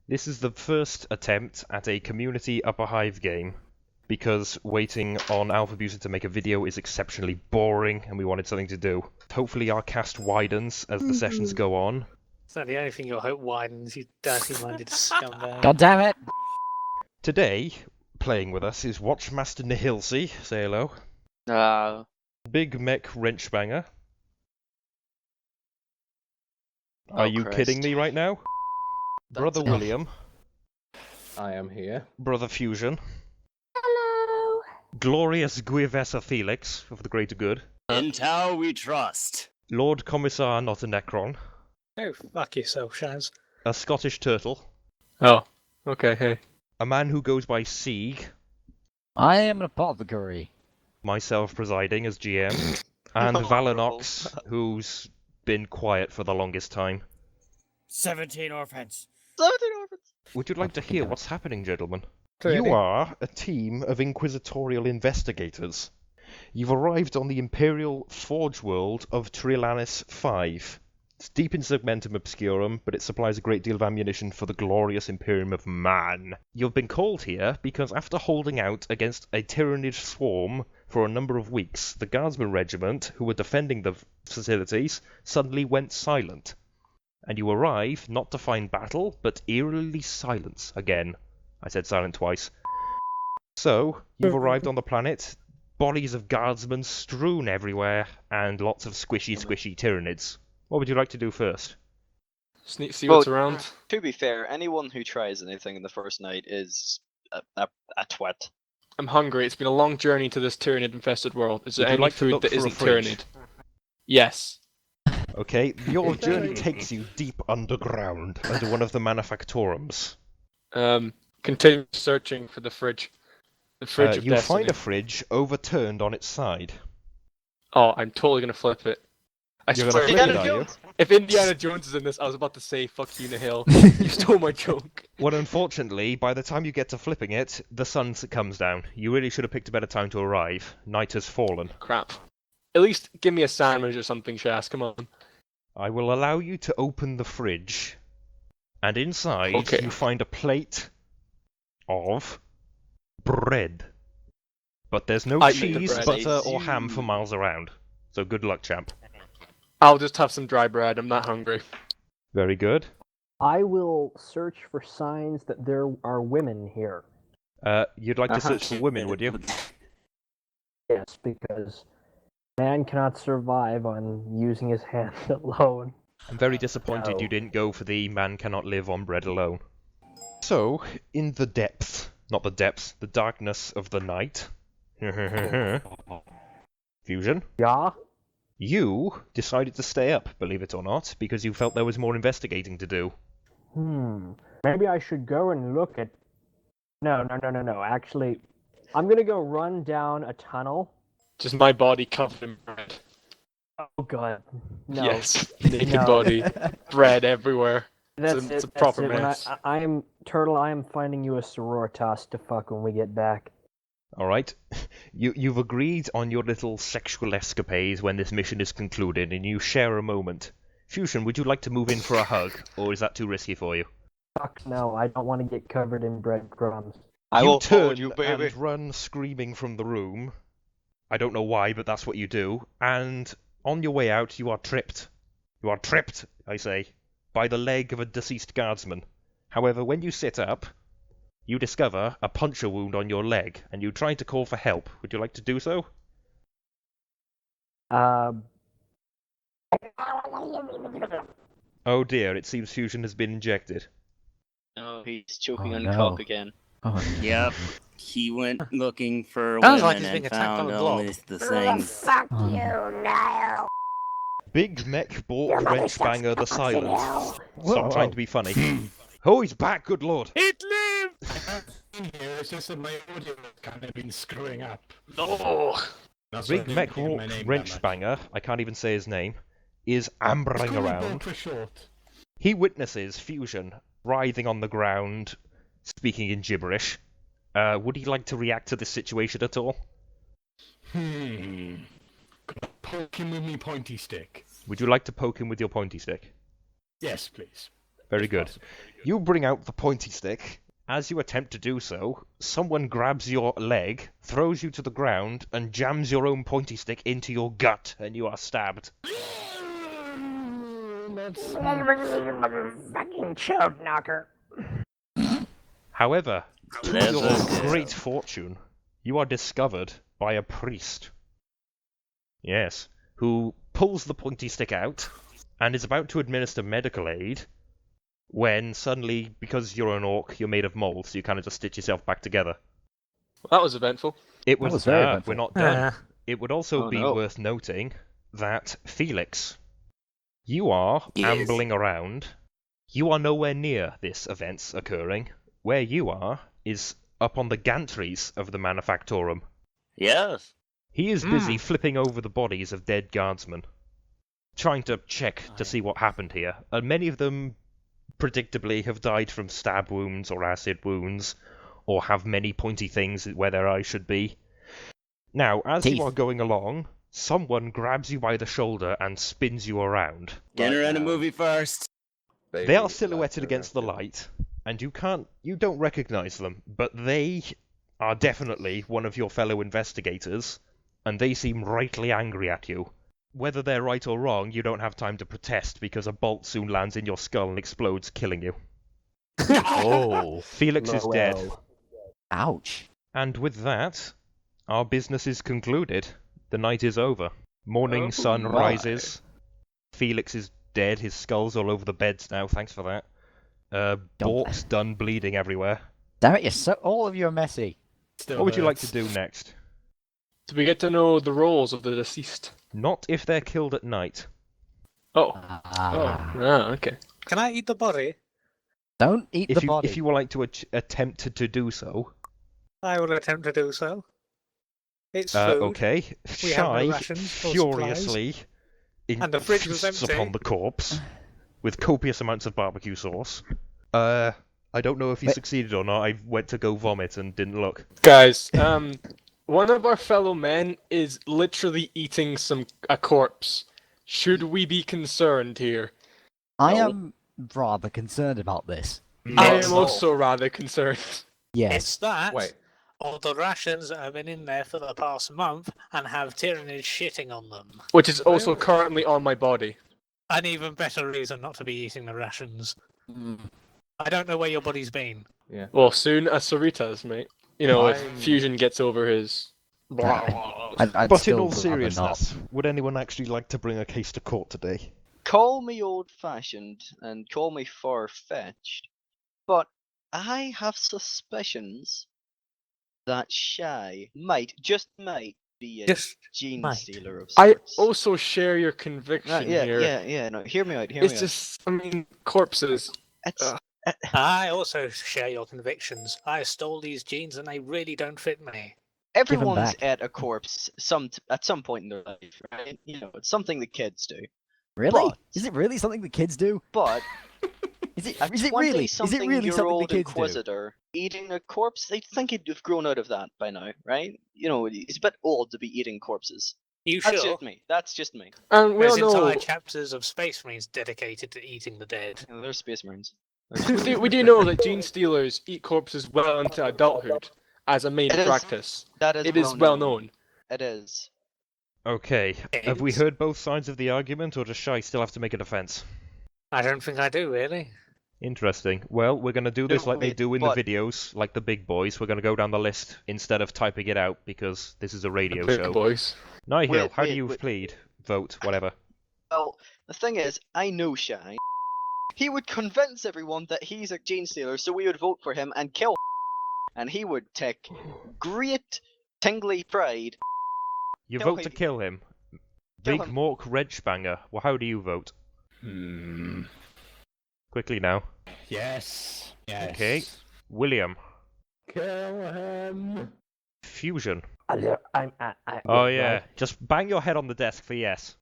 This is the first attempt at a community Upper Hive game, because waiting on Alpha to make a video is exceptionally boring, and we wanted something to do. Hopefully our cast widens as the sessions go on. Is that the only thing your hope widens, you dirty-minded scumbag? God damn it! Today, playing with us is Watchmaster Nihilsi, say hello. Big Mech Wrenchbanger. Are you kidding me right now? Brother William. I am here. Brother Fusion. Hello. Glorious Guivessa Felix, of the greater good. In Tau we trust. Lord Commissar Not a Necron. Oh, fuck yourself, Shaz. A Scottish Turtle. Oh, okay, hey. A man who goes by Sieg. I am an apothecary. Myself presiding as GM. And Valenox, who's been quiet for the longest time. 17 orphans. 17 orphans. Would you like to hear what's happening, gentlemen? Really? You are a team of inquisitorial investigators. You've arrived on the Imperial Forge world of Trilinos 5. It's deep in Segmentum Obscurum, but it supplies a great deal of ammunition for the glorious Imperium of Man. You've been called here because after holding out against a Tyrannid swarm for a number of weeks, the Guardsman Regiment, who were defending the facilities, suddenly went silent. And you arrive not to find battle, but eerily silence again. I said silent twice. So, you've arrived on the planet, bodies of guardsmen strewn everywhere, and lots of squishy Tyrannids. What would you like to do first? See what's around. To be fair, anyone who tries anything in the first night is a twat. I'm hungry. It's been a long journey to this Tyrannid-infested world. Is there Would you any like to food look that for a isn't fridge? Tyrannid? Yes. Okay, your journey takes you deep underground, under one of the manufactorums. Continue searching for the fridge. The fridge of you destiny. find a fridge overturned on its side. Oh, I'm totally gonna flip it. I You're swear. gonna flip it, are you? If Indiana Jones is in this, I was about to say, fuck you, Nihil. You stole my joke. Well, unfortunately, by the time you get to flipping it, the sun comes down. You really should have picked a better time to arrive. Night has fallen. Crap. At least give me a sandwich or something, Shas. Come on. I will allow you to open the fridge, and inside Okay. you find a plate of bread. But there's no I eat the cheese, bread. butter, or ham for miles around. So good luck, champ. I'll just have some dry bread. I'm not hungry. Very good. I will search for signs that there are women here. You'd like to search for women, would you? Yes, because man cannot survive on using his hands alone. I'm very disappointed No. you didn't go for the man cannot live on bread alone. So, in the depth, not the depths, the darkness of the night, Fusion, Yeah? you decided to stay up, believe it or not, because you felt there was more investigating to do. Maybe I should go and look at... No. Actually, I'm gonna go run down a tunnel. Just my body covered in bread. Oh god. No. Yes. Naked No. body. Bread everywhere. That's It's a it. proper that's it. mess. When I am Turtle. I am finding you a sororitas to fuck when we get back. Alright? You've agreed on your little sexual escapades when this mission is concluded, and you share a moment. Fusion, would you like to move in for a hug, or is that too risky for you? Fuck no, I don't want to get covered in breadcrumbs. I You will follow turn you, baby. and run screaming from the room. I don't know why, but that's what you do. And on your way out, you are tripped. You are tripped, I say, by the leg of a deceased guardsman. However, when you sit up, you discover a puncture wound on your leg, and you try to call for help. Would you like to do so? Oh dear, it seems Fusion has been injected. Oh, he's choking Oh, on no. cock again. Oh, Yep. He went looking for Sounds like women he's being and attacked found on a globe. only the same. Fuck Oh. you, Niall. Big Mech bought Wrenchbanger the Silent. Whoa. Stop trying to be funny. Oh, he's back, good lord. It lived! It's just that my audio has kind of been screwing up. No. That's why I Big didn't Mech hear my name that much. Wrenchbanger, I can't even say his name, is It's ambering called around. Bolt for short. He witnesses Fusion writhing on the ground, speaking in gibberish. Would he like to react to this situation at all? Could I poke him with me pointy stick? Would you like to poke him with your pointy stick? Yes, please. Very good. You bring out the pointy stick. As you attempt to do so, someone grabs your leg, throws you to the ground, and jams your own pointy stick into your gut, and you are stabbed. Fucking chode knocker. However, to Clever your girl. great fortune, you are discovered by a priest. Yes, who pulls the pointy stick out and is about to administer medical aid when suddenly, because you're an orc, you're made of mold, so you kind of just stitch yourself back together. That was eventful. It was, was very eventful. We're not done. Ah. It would also Oh, be no. worth noting that Felix, you are Yes. ambling around. You are nowhere near this event's occurring. Where you are is up on the gantries of the Manufactorum. Yes. He is busy flipping over the bodies of dead guardsmen, trying to check to see what happened here. And many of them, predictably, have died from stab wounds or acid wounds, or have many pointy things where their eyes should be. Now, as Teeth. you are going along, someone grabs you by the shoulder and spins you around. Dinner and a now. movie first. They are silhouetted against the light, and you don't recognize them, but they are definitely one of your fellow investigators, and they seem rightly angry at you. Whether they're right or wrong, you don't have time to protest, because a bolt soon lands in your skull and explodes, killing you. Oh. Felix is dead. Noel. Ouch. And with that, our business is concluded. The night is over. Morning sun my. rises. Felix is dead. His skull's all over the beds now. Thanks for that. Bork's done bleeding everywhere. Damn it, all of you are messy. Still What would you like to hurts. do next? Do we get to know the roles of the deceased? Not if they're killed at night. Oh. Ah. Okay. Can I eat the body? Don't eat the body. If you would like to attempt to do so. I will attempt to do so. It's food. Okay. We have no Shy rations or furiously And the fridge was feasts empty. upon the corpse with copious amounts of barbecue sauce. I don't know if he Wait. succeeded or not. I went to go vomit and didn't look. Guys, one of our fellow men is literally eating a corpse. Should we be concerned here? I No. am rather concerned about this. I It's am not. also rather concerned. Yes. It's that. Wait. Or the rations that have been in there for the past month and have Tyranids shitting on them. Which is also currently on my body. An even better reason not to be eating the rations. Mm. I don't know where your body's been. Yeah. Well, soon as Sarita's, mate. You know, if I'm- Fusion gets over his... I'd But in still all rather seriousness, would anyone actually like to bring a case to court today? Call me old-fashioned and call me far-fetched, but I have suspicions that Shy just might be a Just gene might. stealer of I sorts. also share your conviction here. Yeah, no, hear me out, It's just, I mean, corpses. It's, I also share your convictions. I stole these jeans and they really don't fit me. everyone's back. at a corpse at some point in their life, right? You know, it's something the kids do. Really? But- Is it really something the kids do? But Is it a really? Is it really something the twenty-something-year-old kids do? inquisitor eating a corpse, they'd think he'd have grown out of that by now, right? You know, he's a bit old to be eating corpses. You That's sure? just me. That's just me. And we all There's know... entire chapters of Space Marines dedicated to eating the dead. You know, they're Space Marines. we do know that gene stealers eat corpses well into adulthood as a main It is- practice. That is It is well known. It is. Okay, have we Eggs? heard both sides of the argument, or does Shy still have to make a defense? I don't think I do, really. Interesting. Well, we're going to do this No, like they wait, do in but- the videos, like the big boys. We're going to go down the list instead of typing it out, because this is a radio Big show. boys. Nihil, Wait, how do wait, you wait. plead? Vote, whatever. Well, the thing is, I know Shy. He would convince everyone that he's a gene stealer, so we would vote for him and kill. And he would take great tingly pride. You Kill vote to him. kill him. Kill Big him. Mork Redspanger. Well, how do you vote? Quickly now. Yes. Yes. Okay. William. Kill him. Fusion. I Oh yeah. Just bang your head on the desk for yes.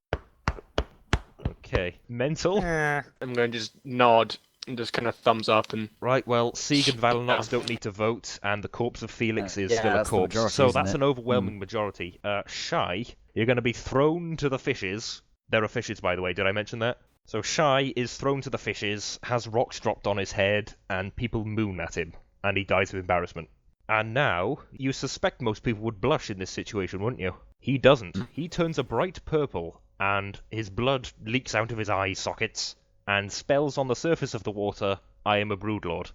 Okay. Mental. I'm going to just nod and just kind of thumbs up and... Right, well, Sieg and Valenox don't need to vote, and the corpse of Felix is yeah, still a that's the corpse. majority, So isn't that's it? an overwhelming majority. Shy, you're going to be thrown to the fishes. There are fishes, by the way. Did I mention that? So Shy is thrown to the fishes, has rocks dropped on his head, and people moon at him, and he dies of embarrassment. And now, you suspect most people would blush in this situation, wouldn't you? He doesn't. He turns a bright purple, and his blood leaks out of his eye sockets, and spells on the surface of the water, "I am a broodlord."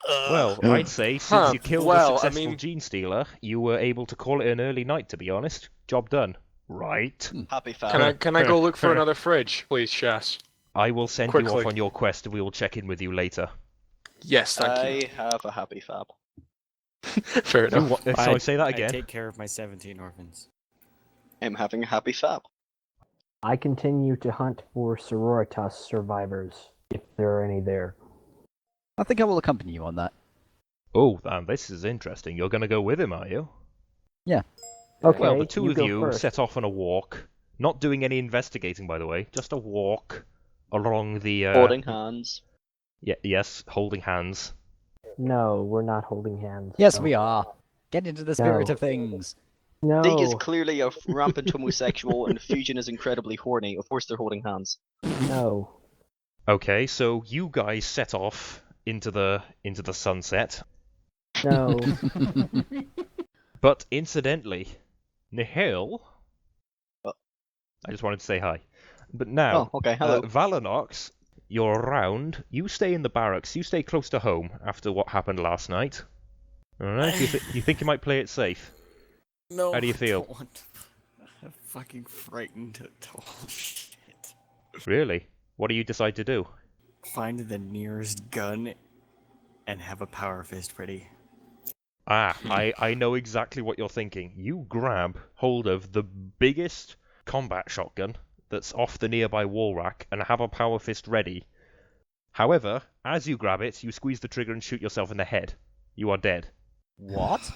Well, I'd say since you killed a successful gene stealer, you were able to call it an early night, to be honest. Job done. Right. Happy family. Can I go look for another fridge, please, Shas? I will send you off on your quest and we will check in with you later. Yes, thank you. I have a happy fab. Fair enough. So I say that again. I take care of my 17 orphans. I'm having a happy fab. I continue to hunt for sororitas survivors, if there are any there. I think I will accompany you on that. Oh, this is interesting. You're going to go with him, are you? Yeah. Okay, Well, the two of go you first. set off on a walk. Not doing any investigating, by the way. Just a walk along the... Holding hands. Yeah, yes, holding hands. No, we're not holding hands. Yes, no. we are. Get into the spirit No. of things. No. Dig is clearly a rampant homosexual, and Fusion is incredibly horny. Of course they're holding hands. No. Okay, so you guys set off into the sunset. No. But incidentally, Nihil... Oh. I just wanted to say hi. But now, Oh, okay, hello. Valanox, you're around. You stay in the barracks. You stay close to home after what happened last night. Alright? You think you might play it safe? No. How do you feel? I don't want to. I'm fucking frightened. Oh, shit. Really? What do you decide to do? Find the nearest gun and have a power fist ready. I know exactly what you're thinking. You grab hold of the biggest combat shotgun that's off the nearby wall rack and have a power fist ready. However, as you grab it, you squeeze the trigger and shoot yourself in the head. You are dead. What?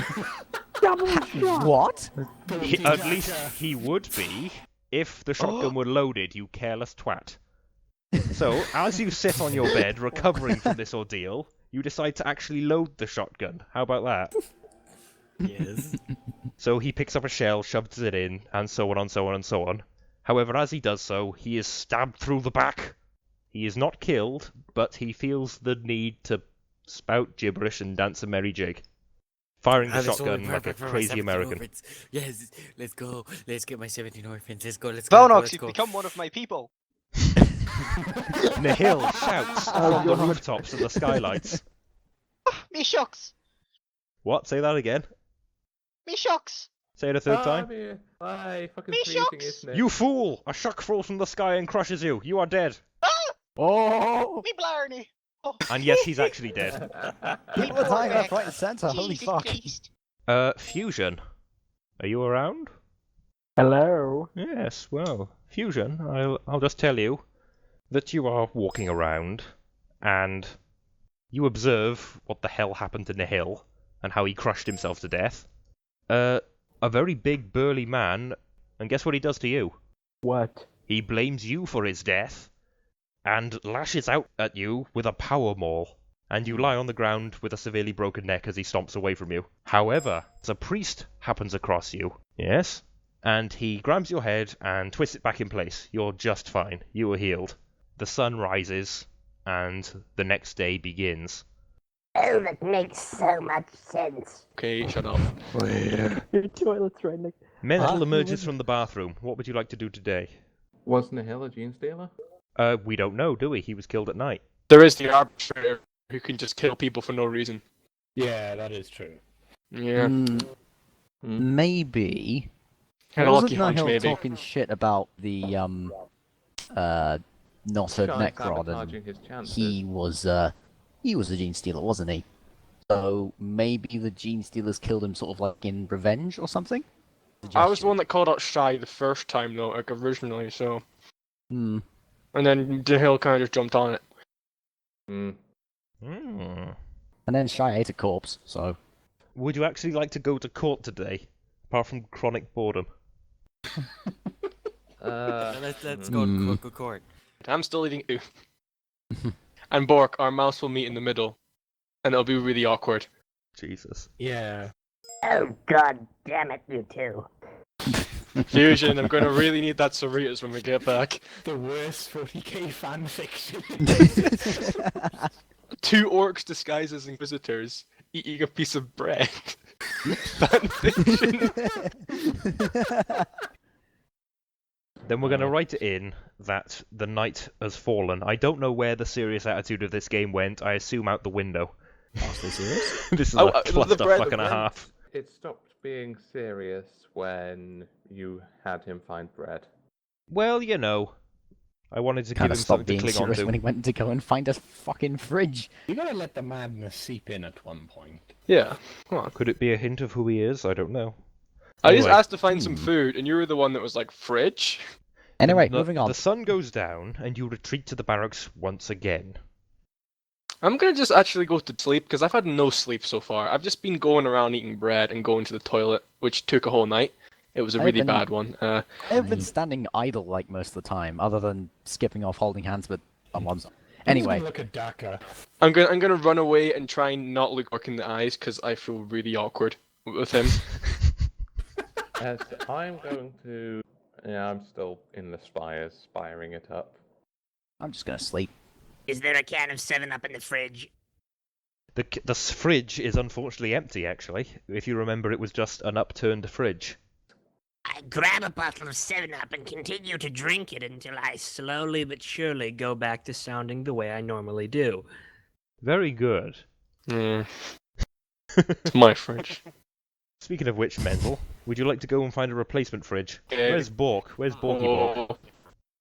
Double shot! What? At least he would be if the shotgun were loaded, you careless twat. So, as you sit on your bed recovering from this ordeal, you decide to actually load the shotgun. How about that? Yes. So he picks up a shell, shoves it in, and so on and so on and so on. However, as he does so, he is stabbed through the back. He is not killed, but he feels the need to spout gibberish and dance a merry jig. Firing the shotgun like a crazy American. Orphans. Yes, let's go. Let's get my 17 orphans. Let's go, let's go. Valnox, let's you've go. become one of my people. Nihil shouts from the rooftops and the skylights. Me shucks! What? Say that again. Me shucks! Say it a third time. Why? Fucking Me freezing, shucks! isn't it? You fool! A shuck falls from the sky and crushes you. You are dead. Oh! Me blarney! Oh. And yes, he's actually dead. People are dying left, right, and centre. Holy Jesus fuck. Christ. Fusion. Are you around? Hello? Yes, well, Fusion, I'll just tell you that you are walking around and you observe what the hell happened to Nihil and how he crushed himself to death. A very big burly man, and guess what he does to you? What? He blames you for his death and lashes out at you with a power maul, and you lie on the ground with a severely broken neck as he stomps away from you. However, a priest happens across you. Yes? And he grabs your head and twists it back in place. You're just fine. You are healed. The sun rises, and the next day begins. Oh, that makes so much sense. Okay, shut up. Your toilet's right next. Mental emerges from the bathroom. What would you like to do today? Wasn't Nihil a gene stealer? We don't know, do we? He was killed at night. There is the arbitrator who can just kill people for no reason. Yeah, that is true. Yeah. Maybe. Had a lucky Wasn't hunch, Nihil maybe. talking shit about the not a Shy Necron, sabotaging and his chances. he was a gene stealer, wasn't he? So maybe the gene stealers killed him sort of like in revenge or something? I was the one that called out Shy the first time, though, like originally, so. Hmm. And then Nihil kind of just jumped on it. And then Shy ate a corpse, so. Would you actually like to go to court today, apart from chronic boredom? Let's go to court. I'm still eating. And Bork, our mouse will meet in the middle, and it'll be really awkward. Jesus. Yeah. Oh, god damn it, you two. Fusion, I'm going to really need that Cerritos when we get back. The worst 40k fan fiction. 2 orcs disguised as inquisitors eating a piece of bread. Fan fiction. Then we're going to write it in that the night has fallen. I don't know where the serious attitude of this game went. I assume out the window. Honestly serious? This is Oh, a the bread, the clusterfuck and a bread. half. It stopped being serious when you had him find bread. Well, you know, I wanted to Kind give of him stopped something to being cling on serious to. when he went to go and find a fucking fridge. You gotta let the madness seep in at one point. Yeah, come on. Could it be a hint of who he is? I don't know. I just Anyway. asked to find some food, and you were the one that was like, fridge? Anyway, The- moving on. The sun goes down, and you retreat to the barracks once again. I'm gonna just actually go to sleep, because I've had no sleep so far. I've just been going around eating bread and going to the toilet, which took a whole night. It was a I've really been- bad one. I've been standing idle like most of the time, other than skipping off holding hands with someone's. Anyway, Look at Daka. I'm gonna run away and try and not look Orc in the eyes, because I feel really awkward with him. As I'm going to... Yeah, I'm still in the spires, spiring it up. I'm just gonna sleep. Is there a can of 7-Up in the fridge? The fridge is unfortunately empty, actually. If you remember, it was just an upturned fridge. I grab a bottle of 7-Up and continue to drink it until I slowly but surely go back to sounding the way I normally do. Very good. It's my fridge. Speaking of which, Menzel, would you like to go and find a replacement fridge? Okay. Where's Bork? Where's Borky Bork? Oh,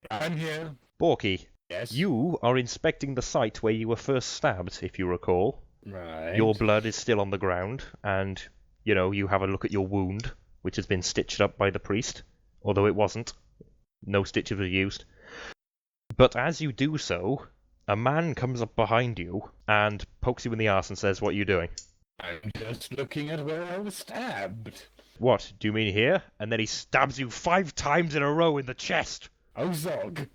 I'm here. Borky, Yes. you are inspecting the site where you were first stabbed, if you recall. Right. Your blood is still on the ground, and, you know, you have a look at your wound, which has been stitched up by the priest, although it wasn't. No stitches were used. But as you do so, a man comes up behind you and pokes you in the arse and says, "What are you doing?" I'm just looking at where I was stabbed. "What, do you mean here?" And then he stabs you 5 times in a row in the chest! Oh, Zog.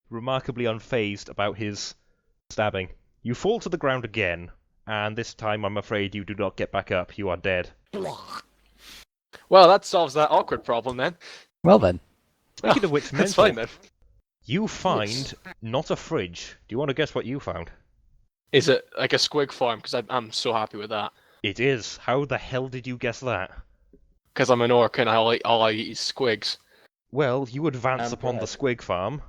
Remarkably unfazed about his stabbing. You fall to the ground again, and this time I'm afraid you do not get back up. You are dead. well, that solves that awkward problem then. Well then, Speaking of which, That's Mental, fine then. you find not a fridge. Do you want to guess what you found? Is it like a squig farm? Because I'm so happy with that. It is. How the hell did you guess that? Because I'm an orc and all I eat is squigs. Well, you advance And upon the bread. squig farm.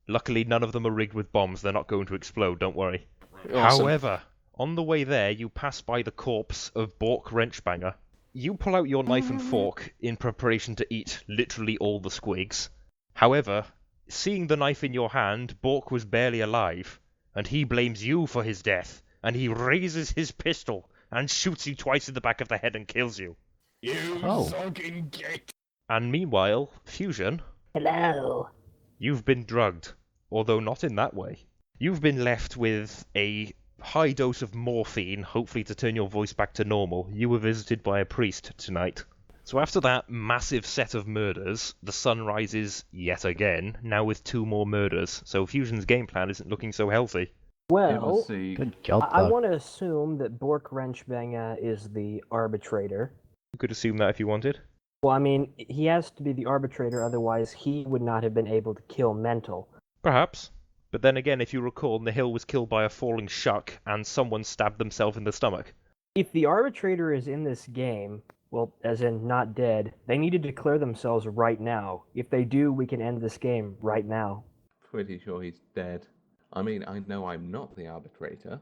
Luckily, none of them are rigged with bombs. They're not going to explode, don't worry. Awesome. However, on the way there, you pass by the corpse of Bork Wrenchbanger. You pull out your knife and fork in preparation to eat literally all the squigs. However, seeing the knife in your hand, Bork was barely alive, and he blames you for his death, and he raises his pistol and shoots you twice in the back of the head and kills you. You Oh. zogging gate. And meanwhile, Fusion, Hello. you've been drugged, although not in that way. You've been left with a high dose of morphine, hopefully to turn your voice back to normal. You were visited by a priest tonight. So after that massive set of murders, the sun rises yet again, now with 2 more murders. So Fusion's game plan isn't looking so healthy. Well, good job, I bud. want to assume that Bork Wrenchbanga is the arbitrator. You could assume that if you wanted. Well, I mean, he has to be the arbitrator, otherwise he would not have been able to kill Mental. Perhaps. But then again, if you recall, Nihil was killed by a falling shuck, and someone stabbed themselves in the stomach. If the arbitrator is in this game, well, as in not dead, they need to declare themselves right now. If they do, we can end this game right now. Pretty sure he's dead. I mean, I know I'm not the arbitrator.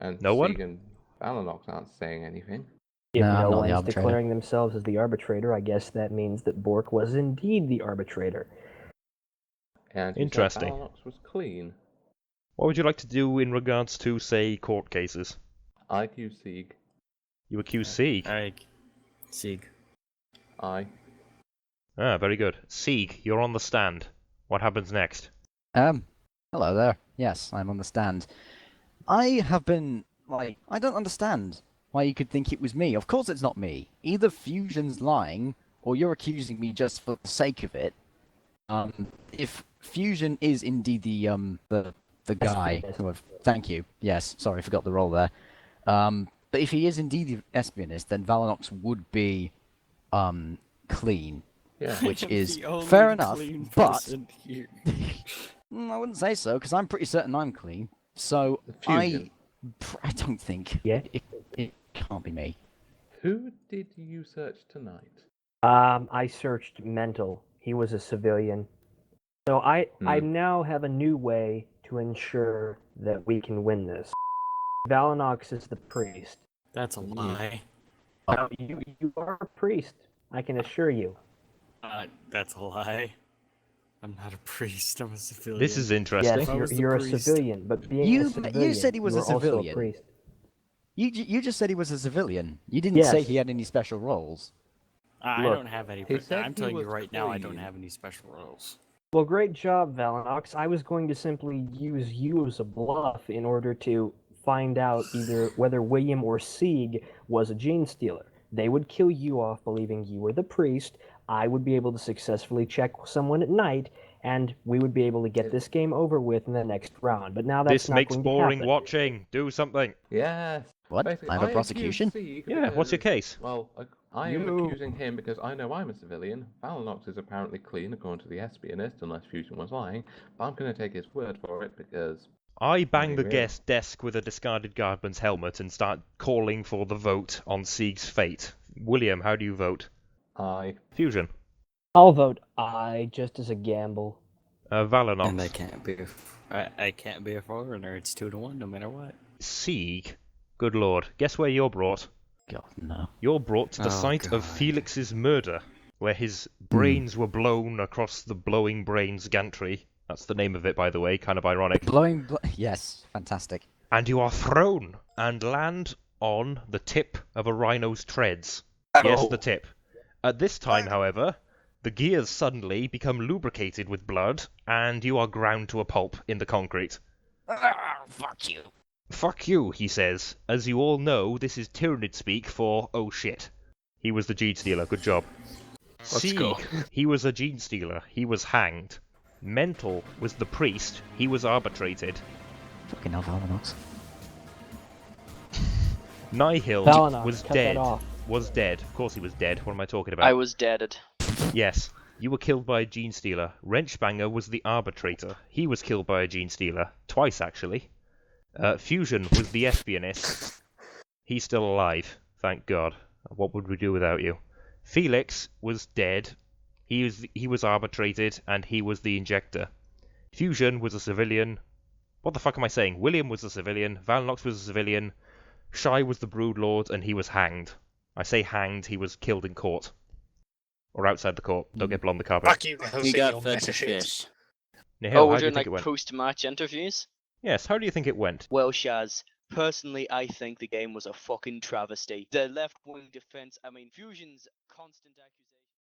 And No one? Sieg and Valanox aren't saying anything. If No, I'm no not one the is arbitrator. declaring themselves as the arbitrator, I guess that means that Bork was indeed the arbitrator. And you said Interesting. Valanox was clean. What would you like to do in regards to, say, court cases? IQ Sieg. You accuse Sieg. Sieg. I. Ah, very good. Sieg, you're on the stand. What happens next? Hello there. Yes, I'm on the stand. I have been, I don't understand why you could think it was me. Of course it's not me. Either Fusion's lying, or you're accusing me just for the sake of it. If Fusion is indeed the guy... Thank you. Yes, sorry, I forgot the role there. But if he is indeed the espionist, then Valanox would be clean, Yeah. which I am is the only fair enough, clean but person here. I wouldn't say so, because I'm pretty certain I'm clean. So The fusion. I don't think Yeah. it can't be me. Who did you search tonight? I searched mental. He was a civilian. So I now have a new way to ensure that we can win this. Valanox is the priest. That's a lie. You are a priest, I can assure you. That's a lie. I'm not a priest. I'm a civilian. This is interesting. Yes, If I was the you're a priest- civilian, but being You- a you civilian, said he was you a are also civilian. priest. You just said he was a civilian. You didn't say Yes. he had any special roles. I Look, don't have any. he said I'm he telling you was right now, I don't clean. have any special roles. Well, great job, Valanox. I was going to simply use you as a bluff in order to find out either whether William or Sieg was a gene stealer. They would kill you off believing you were the priest. I would be able to successfully check someone at night, and we would be able to get this game over with in the next round. But now that's This not makes going to boring happen. watching. Do something. Yes. What? Basically, I have a accuse prosecution? Sieg Yeah, what's your because- case? Well, I am accusing him because I know I'm a civilian. Valanox is apparently clean according to the espionist, unless Fusion was lying. But I'm going to take his word for it because I bang the really? guest desk with a discarded guardman's helmet and start calling for the vote on Sieg's fate. William, how do you vote? I. Fusion. I'll vote I just as a gamble. Valanox. And I can't be a foreigner. It's 2-1, no matter what. Sieg. Good lord. Guess where you're brought? God, no. You're brought to the Oh, site of God. Felix's murder, where his brains were blown across the Blowing Brains gantry. That's the name of it, by the way, kind of ironic. Yes, fantastic. And you are thrown and land on the tip of a rhino's treads. Yes, the tip. At this time, however, the gears suddenly become lubricated with blood, and you are ground to a pulp in the concrete. Fuck you. Fuck you, he says. As you all know, this is Tyrannid speak for oh shit. He was the gene stealer, good job. Let's go. Sieg, he was a gene stealer, he was hanged. Mental was the priest, he was arbitrated. Fucking hell, Valanox. Nihil Valanox, was cut dead. that off. Was dead. Of course he was dead. What am I talking about? I was deaded. Yes. You were killed by a gene stealer. Wrenchbanger was the arbitrator. He was killed by a gene stealer. Twice, actually. Fusion was the espionist. He's still alive. Thank God. What would we do without you? Felix was dead. He was arbitrated, and he was the injector. Fusion was a civilian. What the fuck am I saying? William was a civilian. Valnox was a civilian. Shy was the Broodlord, and he was hanged. I say hanged, he was killed in court. Or outside the court. Don't get blown on the carpet. Fuck you, Nihil, He see got your fed meta to shit. fish. Nihil, Oh, how we're do you doing think like it went? post-match interviews? Yes, how do you think it went? Well, Shaz, personally, I think the game was a fucking travesty. The left-wing defense, I mean, Fusion's constant accusation.